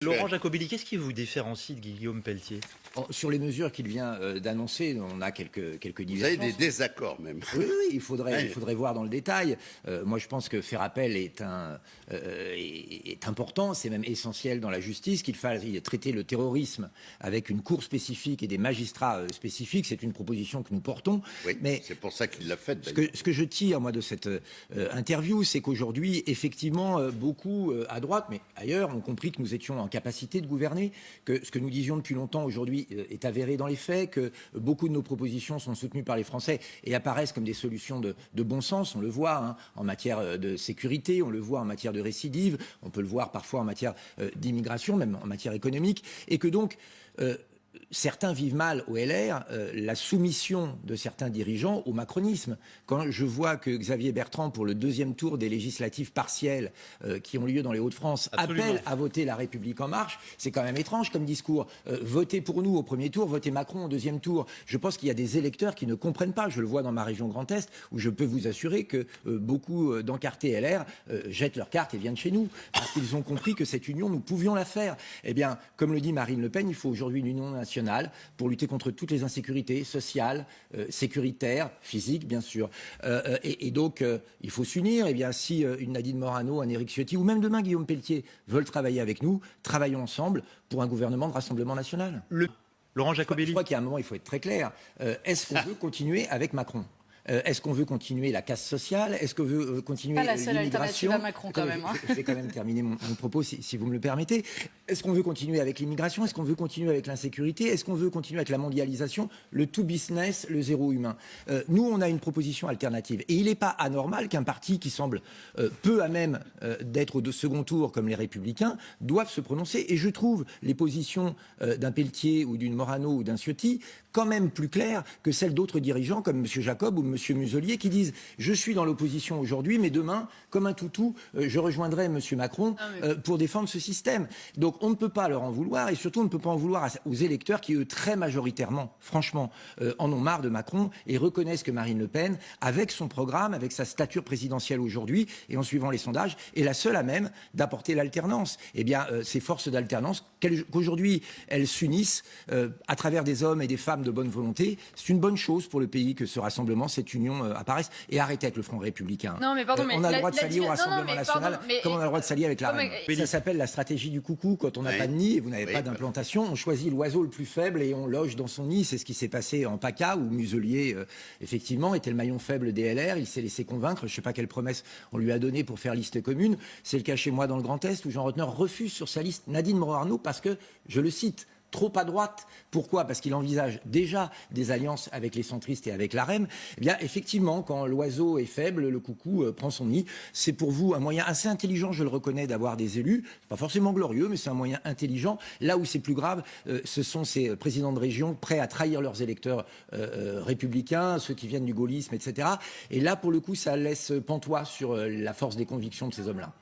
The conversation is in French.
Laurent Jacobelli, qu'est-ce qui vous différencie de Guillaume Pelletier? Sur les mesures qu'il vient d'annoncer, on a quelques divergences. Vous avez des désaccords même. Oui, oui, il faudrait voir dans le détail. Moi, je pense que faire appel est important, c'est même essentiel dans la justice, qu'il faille traiter le terrorisme avec une cour spécifique et des magistrats spécifiques. C'est une proposition que nous portons. Oui, mais c'est pour ça qu'il l'a faite. Ce que je tire, moi, de cette interview, c'est qu'aujourd'hui, effectivement, beaucoup à droite, mais ailleurs, ont compris que nous étions en capacité de gouverner, que ce que nous disions depuis longtemps aujourd'hui est avéré dans les faits, que beaucoup de nos propositions sont soutenues par les Français et apparaissent comme des solutions de bon sens. On le voit hein, en matière de sécurité, on le voit en matière de récidive, on peut le voir parfois en matière d'immigration, même en matière économique, et que donc certains vivent mal au LR la soumission de certains dirigeants au macronisme. Quand je vois que Xavier Bertrand, pour le deuxième tour des législatives partielles qui ont lieu dans les Hauts-de-France, appelle à voter La République En Marche, c'est quand même étrange comme discours. Votez pour nous au premier tour, votez Macron au deuxième tour. Je pense qu'il y a des électeurs qui ne comprennent pas. Je le vois dans ma région Grand Est, où je peux vous assurer que beaucoup d'encartés LR jettent leurs cartes et viennent chez nous, parce qu'ils ont compris que cette union, nous pouvions la faire. Eh bien, comme le dit Marine Le Pen, il faut aujourd'hui une union nationale pour lutter contre toutes les insécurités sociales, sécuritaires, physiques bien sûr. Et donc il faut s'unir. Et bien si une Nadine Morano, un Éric Ciotti ou même demain Guillaume Pelletier veulent travailler avec nous, travaillons ensemble pour un gouvernement de rassemblement national. Laurent Jacobelli. Je crois qu'il y a un moment, il faut être très clair. Est-ce qu'on veut continuer avec Macron ? Est-ce qu'on veut continuer la casse sociale? Est-ce qu'on veut continuer l'immigration? Pas la seule alternative à Macron quand même. Hein. Je vais quand même terminer mon propos si vous me le permettez. Est-ce qu'on veut continuer avec l'immigration? Est-ce qu'on veut continuer avec l'insécurité? Est-ce qu'on veut continuer avec la mondialisation, le tout business, le zéro humain? Nous, on a une proposition alternative. Et il n'est pas anormal qu'un parti qui semble peu à même d'être au second tour, comme les Républicains, doivent se prononcer. Et je trouve les positions d'un Pelletier ou d'une Morano ou d'un Ciotti quand même plus claires que celles d'autres dirigeants comme M. Jacob ou M. Muselier qui disent « je suis dans l'opposition aujourd'hui, mais demain, comme un toutou, je rejoindrai M. Macron pour défendre ce système ». Donc on ne peut pas leur en vouloir et surtout on ne peut pas en vouloir aux électeurs qui, eux, très majoritairement, franchement, en ont marre de Macron et reconnaissent que Marine Le Pen, avec son programme, avec sa stature présidentielle aujourd'hui et en suivant les sondages, est la seule à même d'apporter l'alternance. Eh bien, ces forces d'alternance, qu'aujourd'hui elles s'unissent à travers des hommes et des femmes de bonne volonté, c'est une bonne chose pour le pays que ce rassemblement, cette union apparaisse. Et arrêtez avec le Front républicain. Non, mais pardon, on a le droit de s'allier au Rassemblement national comme on a le droit de s'allier avec la reine. Ça s'appelle la stratégie du coucou. Quand on n'a pas de nid et vous n'avez pas d'implantation, on choisit l'oiseau le plus faible et on loge dans son nid. C'est ce qui s'est passé en PACA où Muselier, effectivement, était le maillon faible des LR. Il s'est laissé convaincre. Je ne sais pas quelle promesse on lui a donnée pour faire liste commune. C'est le cas chez moi dans le Grand Est où Jean Rotner refuse sur sa liste Nadine Morano parce que, je le cite, trop à droite. Pourquoi? Parce qu'il envisage déjà des alliances avec les centristes et avec l'AREM. Eh bien, effectivement, quand l'oiseau est faible, le coucou prend son nid. C'est pour vous un moyen assez intelligent, je le reconnais, d'avoir des élus. Pas forcément glorieux, mais c'est un moyen intelligent. Là où c'est plus grave, ce sont ces présidents de région prêts à trahir leurs électeurs républicains, ceux qui viennent du gaullisme, etc. Et là, pour le coup, ça laisse pantois sur la force des convictions de ces hommes-là.